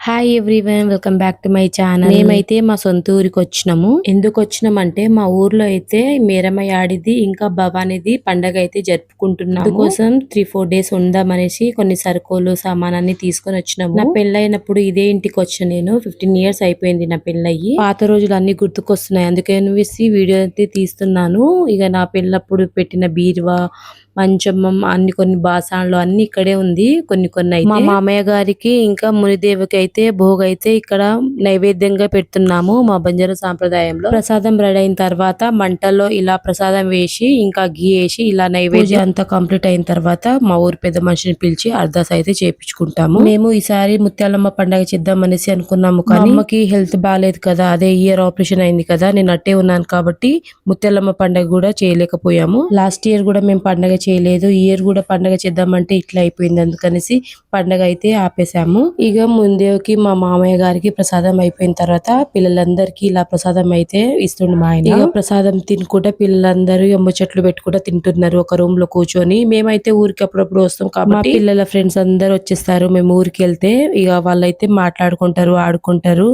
Hi everyone, welcome back to my channel. మేమైతే మా సొంత ఊరికి వచ్చినాము. ఎందుకు వచ్చినామంటే మా ఊర్లో అయితే మేరమ్మ ఆడిది ఇంకా భవానిది పండగ అయితే జరుపుకుంటున్నాము. అందుకోసం 3-4 డేస్ ఉందామనేసి కొన్ని సరుకులు సామానాన్ని తీసుకొని వచ్చినాము. నా పెళ్ళైనప్పుడు ఇదే ఇంటికి వచ్చిన నేను 15 ఇయర్స్ అయిపోయింది నా పెళ్ళయి. పాత రోజులు అన్ని గుర్తుకొస్తున్నాయి, అందుకనేసి వీడియో అయితే తీస్తున్నాను. ఇక నా పెళ్ళప్పుడు పెట్టిన బీరువా, మంచం, అన్ని కొన్ని బాసాన్లు అన్ని ఇక్కడే ఉంది. కొన్ని అయితే మా మామయ్య గారికి ఇంకా మునిదేవికి అయితే భోగ అయితే ఇక్కడ నైవేద్యంగా పెడుతున్నాము. మా బంజారా సాంప్రదాయంలో ప్రసాదం రెడీ అయిన తర్వాత మంటల్లో ఇలా ప్రసాదం వేసి ఇంకా గీ వేసి ఇలా నైవేద్యం అంతా కంప్లీట్ అయిన తర్వాత మా ఊరు పెద్ద మనిషిని పిలిచి అర్దాస్ అయితే చేపించుకుంటాము. మేము ఈసారి ముత్యాలమ్మ పండగ చేద్దాం అనేసి అనుకున్నాము, కానీ అమ్మకి హెల్త్ బాగాలేదు కదా, అదే ఇయర్ ఆపరేషన్ అయింది కదా, నేను అట్టే ఉన్నాను కాబట్టి ముత్యాలమ్మ పండగ కూడా చేయలేకపోయాము. లాస్ట్ ఇయర్ కూడా మేము పండగ చేయలేదు, ఈ ఇయర్ కూడా పండగ చేద్దామంటే ఇట్లా అయిపోయింది, అందుకనేసి పండగ అయితే ఆపేసాము. ఇక ముందేకి మా మామయ్య గారికి ప్రసాదం అయిపోయిన తర్వాత పిల్లలందరికీ ఇలా ప్రసాదం అయితే ఇస్తుండే మా ఆయన. ఇక ప్రసాదం తినుకుంటే పిల్లలందరూ ఎమ్మ చెట్లు పెట్టుకుంటా తింటున్నారు ఒక రూమ్ లో కూర్చొని. మేమైతే ఊరికి అప్పుడప్పుడు వస్తాం కాబట్టి పిల్లల ఫ్రెండ్స్ అందరు వచ్చేస్తారు. మేము ఊరికి వెళ్తే ఇక వాళ్ళైతే మాట్లాడుకుంటారు, ఆడుకుంటారు.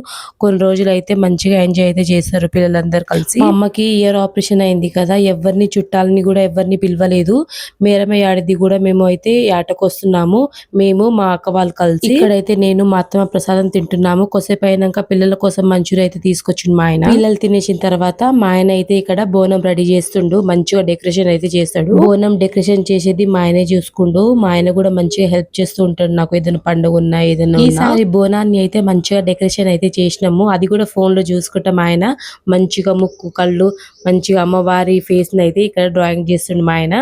కొన్ని రోజులు అయితే మంచిగా ఎంజాయ్ అయితే చేస్తారు పిల్లలందరూ కలిసి. మా అమ్మకి ఇయర్ ఆపరేషన్ అయింది కదా, ఎవరిని చుట్టాలని కూడా ఎవరిని పిలవలేదు. మేరమ్మ ఆడిది కూడా మేము అయితే ఆటకు వస్తున్నాము, మేము మా అక్క వాళ్ళు కలిసి. ఇక్కడైతే నేను మా అత్తమ్మ ప్రసాదం తింటున్నాము. కొద్దిసేపు అయినాక పిల్లల కోసం మంచూరియా అయితే తీసుకొచ్చిండు మా ఆయన. పిల్లలు తినేసిన తర్వాత మా ఆయన అయితే ఇక్కడ బోనం రెడీ చేస్తుండు, మంచిగా డెకరేషన్ అయితే చేస్తాడు. బోనం డెకరేషన్ చేసేది మా ఆయనే చూసుకుండు. మా ఆయన కూడా మంచిగా హెల్ప్ చేస్తూ ఉంటాడు నాకు, ఏదైనా పండుగ ఉన్నా ఏదైనా. ఈసారి బోనాన్ని అయితే మంచిగా డెకరేషన్ అయితే చేసినాము, అది కూడా ఫోన్ లో చూసుకుంటాం. ఆయన మంచిగా ముక్కు కళ్ళు మంచిగా అమ్మవారి ఫేస్ ని అయితే ఇక్కడ డ్రాయింగ్ చేస్తుండు మా ఆయన.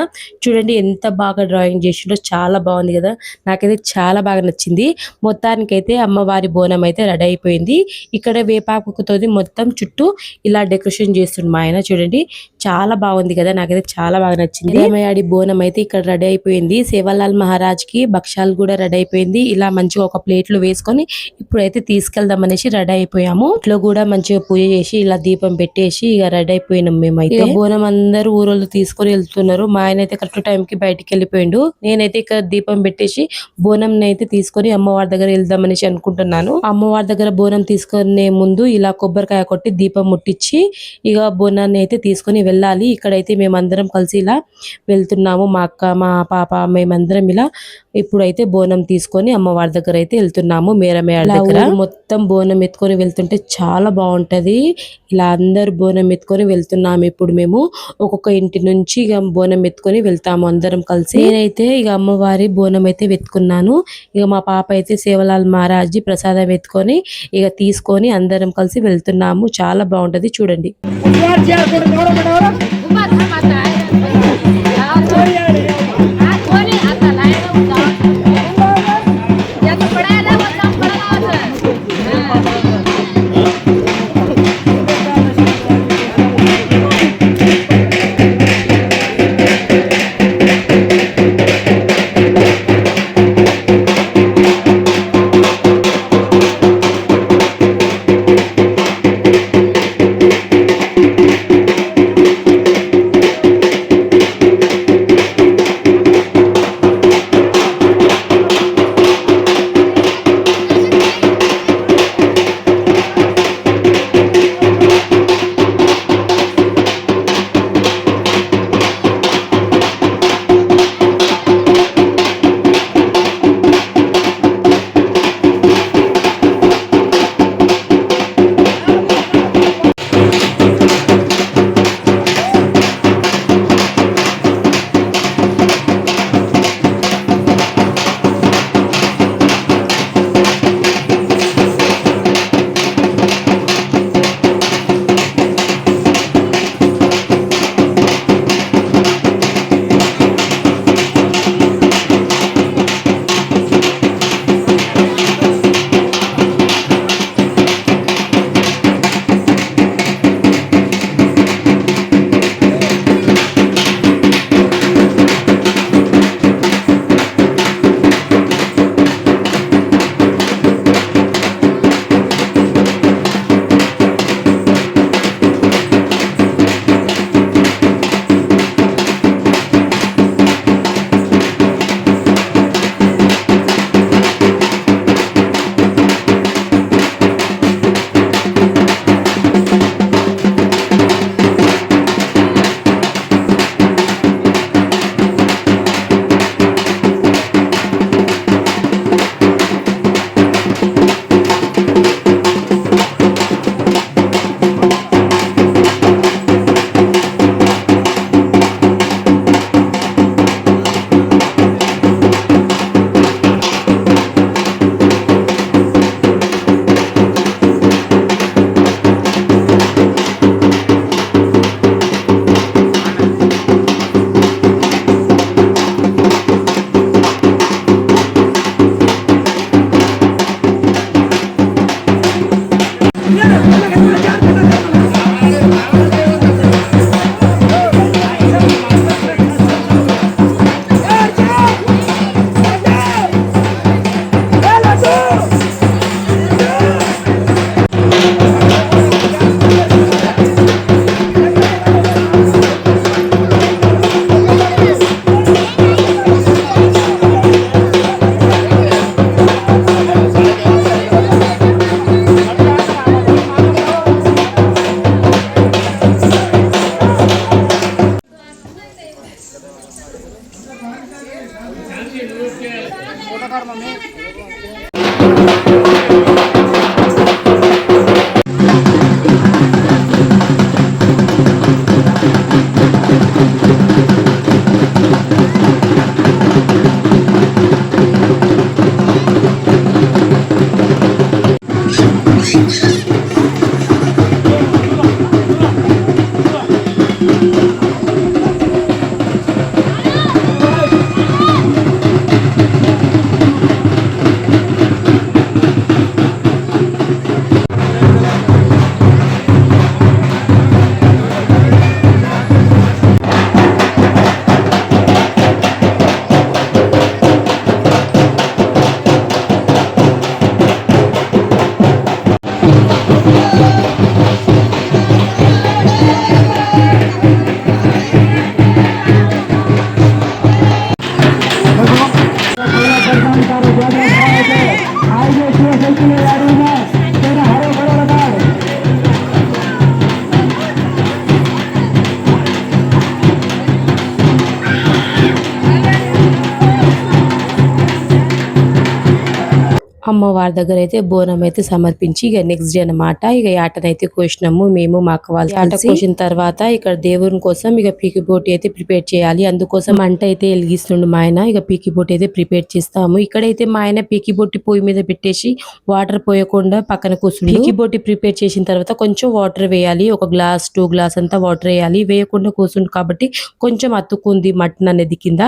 చూడండి ఎంత బాగా డ్రాయింగ్ చేసిండో, చాలా బాగుంది కదా, నాకైతే చాలా బాగా నచ్చింది. మొత్తానికైతే అమ్మవారి బోనం అయితే రెడీ అయిపోయింది. ఇక్కడ వేపాకుతో మొత్తం చుట్టూ ఇలా డెకరేషన్ చేస్తుండు మా ఆయన. చూడండి చాలా బాగుంది కదా, నాకైతే చాలా బాగా నచ్చింది. మేరమయాడి బోనం అయితే ఇక్కడ రెడీ అయిపోయింది. సేవాలాల్ మహారాజ్ కి భక్షాలు కూడా రెడీ అయిపోయింది. ఇలా మంచిగా ఒక ప్లేట్ లో వేసుకొని ఇప్పుడైతే తీసుకెళ్దాం అనేసి రెడీ అయిపోయాము. ఇట్లో కూడా మంచిగా పూజ చేసి ఇలా దీపం పెట్టేసి ఇక రెడీ అయిపోయినాం మేమైతే. బోనం అందరూ ఊరోళ్ళు తీసుకొని వెళ్తున్నారు. మా ఆయన అయితే కరెక్ట్ టైం కి బయటికి వెళ్ళిపోయిండు. నేనైతే ఇక్కడ దీపం పెట్టేసి బోనం అయితే తీసుకొని అమ్మవారి దగ్గర వెళ్దాం అనేసి అనుకుంటున్నాను. అమ్మవారి దగ్గర బోనం తీసుకునే ముందు ఇలా కొబ్బరికాయ కొట్టి దీపం ముట్టించి ఇక బోనాన్ని అయితే తీసుకొని వెళ్ళాలి. ఇక్కడైతే మేమందరం కలిసి ఇలా వెళ్తున్నాము, మా అక్క మా పాప మేమందరం ఇలా ఇప్పుడైతే బోనం తీసుకొని అమ్మవారి దగ్గర అయితే వెళ్తున్నాము. మేరమేడ దగ్గర మొత్తం బోనం ఎత్తుకొని వెళ్తుంటే చాలా బాగుంటది. ఇలా అందరు బోనం ఎత్తుకొని వెళ్తున్నాము. ఇప్పుడు మేము ఒక్కొక్క ఇంటి నుంచి ఇక బోనం ఎత్తుకొని వెళ్తాము అందరం కలిసి. నేనైతే ఇక అమ్మవారి బోనం అయితే వెతుకున్నాను. ఇక మా పాప అయితే సేవలాల్ మహారాజ్ ప్రసాదం ఎత్తుకొని ఇక తీసుకొని అందరం కలిసి వెళ్తున్నాము. చాలా బాగుంటది చూడండి. అమ్మవారి దగ్గర అయితే బోనం అయితే సమర్పించి ఇక నెక్స్ట్ డే అన్నమాట ఇక యాటనైతే కోసినాము మేము మా అక్క వాళ్ళు యాట కోసిన తర్వాత ఇక్కడ దేవుని కోసం ఇక పీకి బోటి అయితే ప్రిపేర్ చేయాలి. అందుకోసం మంట అయితే వెలిగిస్తుండు మా ఆయన. ఇక పీకి బోటి అయితే ప్రిపేర్ చేస్తాము. ఇక్కడైతే మా ఆయన పీకి బోటి పొయ్యి మీద పెట్టేసి వాటర్ పోయకుండా పక్కన కూర్చుండు. పీకి బోటి ప్రిపేర్ చేసిన తర్వాత కొంచెం వాటర్ వేయాలి. ఒక గ్లాస్ 2 గ్లాస్ అంతా వాటర్ వేయాలి. వేయకుండా కూర్చుండు కాబట్టి కొంచెం అతుక్కుంది మటన్ అనేది కింద.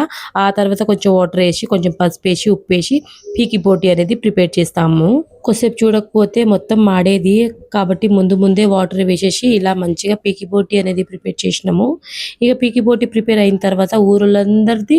ఆ తర్వాత కొంచెం వాటర్ వేసి కొంచెం పసుపు వేసి ఉప్పు వేసి పీకి బోటి అనేది ప్రిపేర్ చేస్తాము. కొద్దిసేపు చూడకపోతే మొత్తం మాడేది కాబట్టి ముందే వాటర్ వేసేసి ఇలా మంచిగా పీకి బోటి అనేది ప్రిపేర్ చేసినాము. ఇక పీకి బోటి ప్రిపేర్ అయిన తర్వాత ఊరులందరిది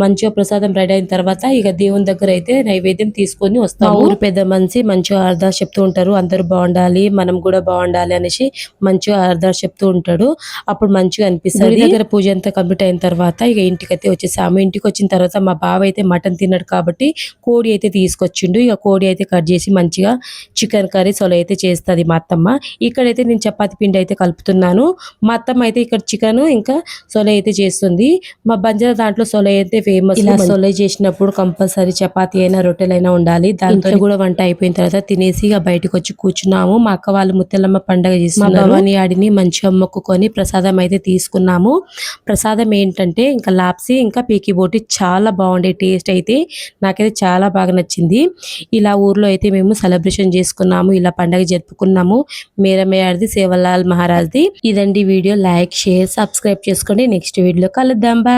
మంచిగా ప్రసాదం రెడీ అయిన తర్వాత ఇక దేవుని దగ్గర అయితే నైవేద్యం తీసుకొని వస్తాము. ఊరు పెద్ద మనిషి మంచిగా అర్థాలు చెప్తూ ఉంటారు. అందరూ బాగుండాలి మనం కూడా బాగుండాలి అనేసి మంచిగా అర్థాలు చెప్తూ ఉంటాడు. అప్పుడు మంచిగా అనిపిస్తుంది. దగ్గర పూజ అంతా కంప్లీట్ అయిన తర్వాత ఇక ఇంటికి అయితే వచ్చేసాము. ఇంటికి వచ్చిన తర్వాత మా బావ అయితే మటన్ తిన్నాడు కాబట్టి కోడి అయితే తీసుకొచ్చిండు. ఇక కోడి అయితే కట్ చేసి మంచిగా చికెన్ కర్రీ సొల అయితే చేస్తుంది మా అత్తమ్మ. ఇక్కడైతే నేను చపాతి పిండి అయితే కలుపుతున్నాను. మా అత్తమ్మ అయితే ఇక్కడ చికెన్ ఇంకా సొల అయితే చేస్తుంది. మా బంజారా దాంట్లో సొల అయితే ఫేమస్. ఇలా సొలై చేసినప్పుడు కంపల్సరీ చపాతీ అయినా రొట్టెలైనా ఉండాలి. దాంతో కూడా వంట అయిపోయిన తర్వాత తినేసి ఇక బయటకు వచ్చి కూర్చున్నాము. మా అక్క వాళ్ళు ముత్తెల్లమ్మ పండుగ చేస్తున్నారు. మా భవాని ఆడిని మంచిగా మొక్కుకొని ప్రసాదం అయితే తీసుకున్నాము. ప్రసాదం ఏంటంటే ఇంకా లాప్సీ ఇంకా పీకి బోటి చాలా బాగుండే టేస్ట్ అయితే నాకైతే చాలా బాగా నచ్చింది. ఇలా ఊర్లో అయితే మేము సెలబ్రేషన్ చేసుకున్నాము. ఇలా పండుగ జరుపుకున్నాము. మేరమయ్యాడిది సేవలాల్ మహారాజ్ది. ఇదండి వీడియో. లైక్ షేర్ సబ్స్క్రైబ్ చేసుకోండి. నెక్స్ట్ వీడియో కలుద్దాం. బాయ్.